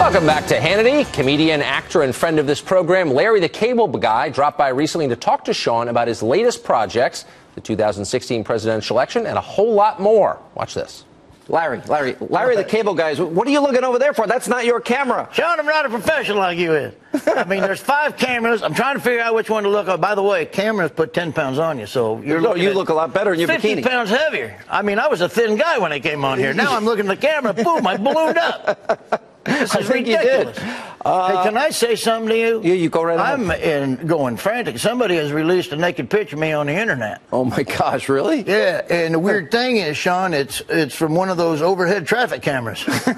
Welcome back to Hannity. Comedian, actor, and friend of this program, Larry the Cable Guy, dropped by recently to talk to Sean about his latest projects, the 2016 presidential election, and a whole lot more. Watch this. Larry the Cable Guy, what are you looking over there for? That's not your camera. Sean, I'm not a professional like you is. I mean, there's 5 cameras. I'm trying to figure out which one to look at. By the way, cameras put 10 pounds on you, so you look a lot better in your 50 bikini. 50 pounds heavier. I mean, I was a thin guy when I came on here. Now I'm looking at the camera, boom, I ballooned up. This is ridiculous. Hey, can I say something to you? You go right ahead. I'm going frantic. Somebody has released a naked picture of me on the internet. Oh my gosh, really? Yeah, and the weird thing is, Sean, it's from one of those overhead traffic cameras. What is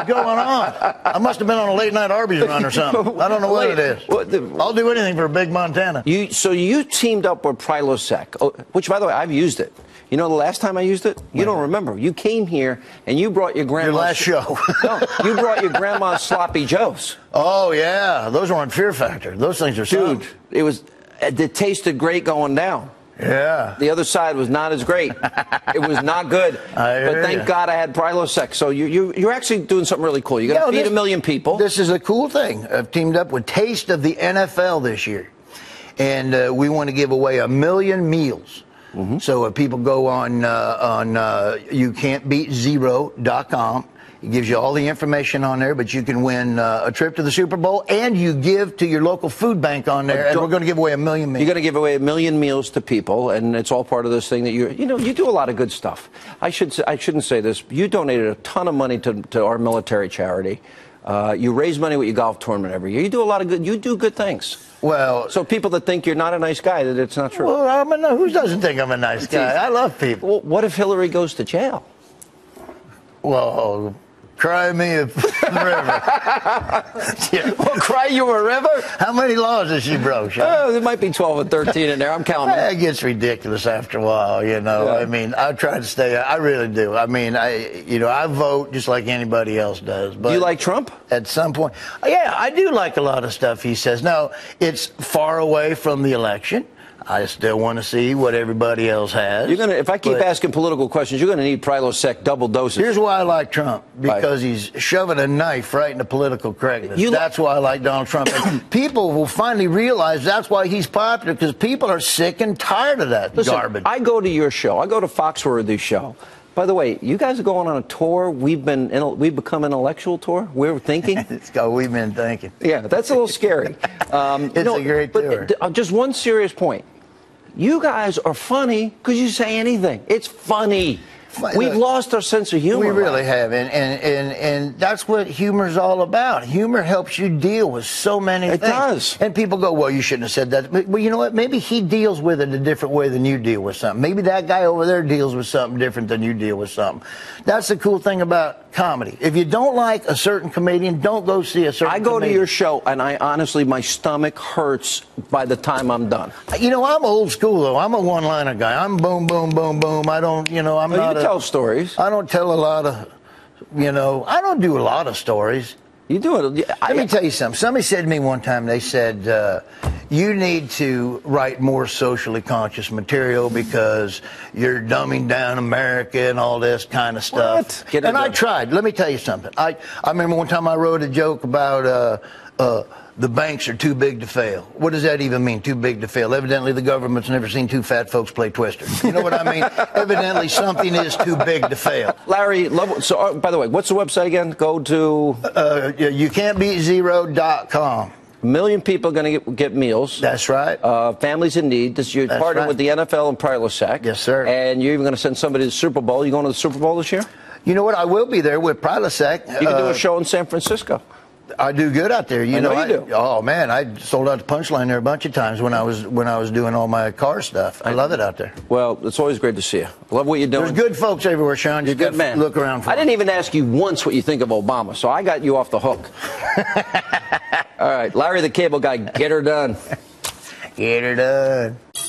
going on? I must have been on a late night Arby's run or something. I don't know what it is. I'll do anything for a big Montana. So you teamed up with Prilosec, which, by the way, I've used it. You know the last time I used it? You don't remember. You came here and you brought your grandma's... Your last show. No, you brought your grandma's sloppy joes. Oh, yeah. Those were on Fear Factor. Those things are Dude, it tasted great going down. Yeah. The other side was not as great. It was not good. But thank God I had Prilosec. So you're actually doing something really cool. You're going to feed 1 million people. This is a cool thing. I've teamed up with Taste of the NFL this year. And we want to give away 1 million meals. So if people go on youcan'tbeatzero.com, it gives you all the information on there, but you can win a trip to the Super Bowl, and you give to your local food bank on there, and we're going to give away 1 million meals. You're going to give away 1 million meals to people, and it's all part of this thing that you do a lot of good stuff. I shouldn't say this. You donated a ton of money to our military charity. You raise money with your golf tournament every year. You do a lot of good. You do good things. Well, so people that think you're not a nice guy, that it's not true. Well, who doesn't think I'm a nice guy? I love people. Well, what if Hillary goes to jail? Well, cry me a river. Well, cry you a river? How many laws has she broke, Sean? Oh, there might be 12 or 13 in there. I'm counting. It gets ridiculous after a while, you know. Yeah. I mean, I try to stay. I really do. I mean, I vote just like anybody else does. But do you like Trump? At some point, yeah, I do like a lot of stuff he says. Now, it's far away from the election. I still want to see what everybody else has. If I keep asking political questions, you're going to need Prilosec double doses. Here's why I like Trump, because he's shoving a knife right into political correctness. That's why I like Donald Trump. And people will finally realize that's why he's popular, because people are sick and tired of that garbage. I go to your show. I go to Foxworthy's show. By the way, you guys are going on a tour. We've become an intellectual tour. We're thinking. We've been thinking. Yeah, that's a little scary. It's a great tour. Just one serious point. You guys are funny because you say anything. It's funny. We've lost our sense of humor. We really have, and that's what humor's all about. Humor helps you deal with so many things. It does. And people go, well, you shouldn't have said that. Well, you know what? Maybe he deals with it a different way than you deal with something. Maybe that guy over there deals with something different than you deal with something. That's the cool thing about comedy. If you don't like a certain comedian, don't go see a certain comedian. I go to your show, and honestly, my stomach hurts by the time I'm done. You know, I'm old school, though. I'm a one-liner guy. I'm boom, boom, boom, boom. I don't, I'm not tell stories. I don't tell a lot of, I don't do a lot of stories. You do it. Let me tell you something. Somebody said to me one time, they said, you need to write more socially conscious material because you're dumbing down America and all this kind of stuff. And I tried. Let me tell you something. I remember one time I wrote a joke about the banks are too big to fail. What does that even mean, too big to fail? Evidently, the government's never seen 2 fat folks play Twister. You know what I mean? Evidently, something is too big to fail. Larry, so by the way, what's the website again? Go to... youcan'tbeatzero.com. 1 million people are going to get meals. That's right. Families in need. You're partnering with the NFL and Prilosec. Yes, sir. And you're even going to send somebody to the Super Bowl. You going to the Super Bowl this year? You know what? I will be there with Prilosec. You can do a show in San Francisco. I do good out there. You know you do. Oh man, I sold out the Punchline there a bunch of times when I was doing all my car stuff. I love it out there. Well, it's always great to see you. Love what you're doing. There's good folks everywhere, Sean. You're a good man. Look around for I didn't even ask you once what you think of Obama, so I got you off the hook. All right, Larry the Cable Guy, get her done. Get her done.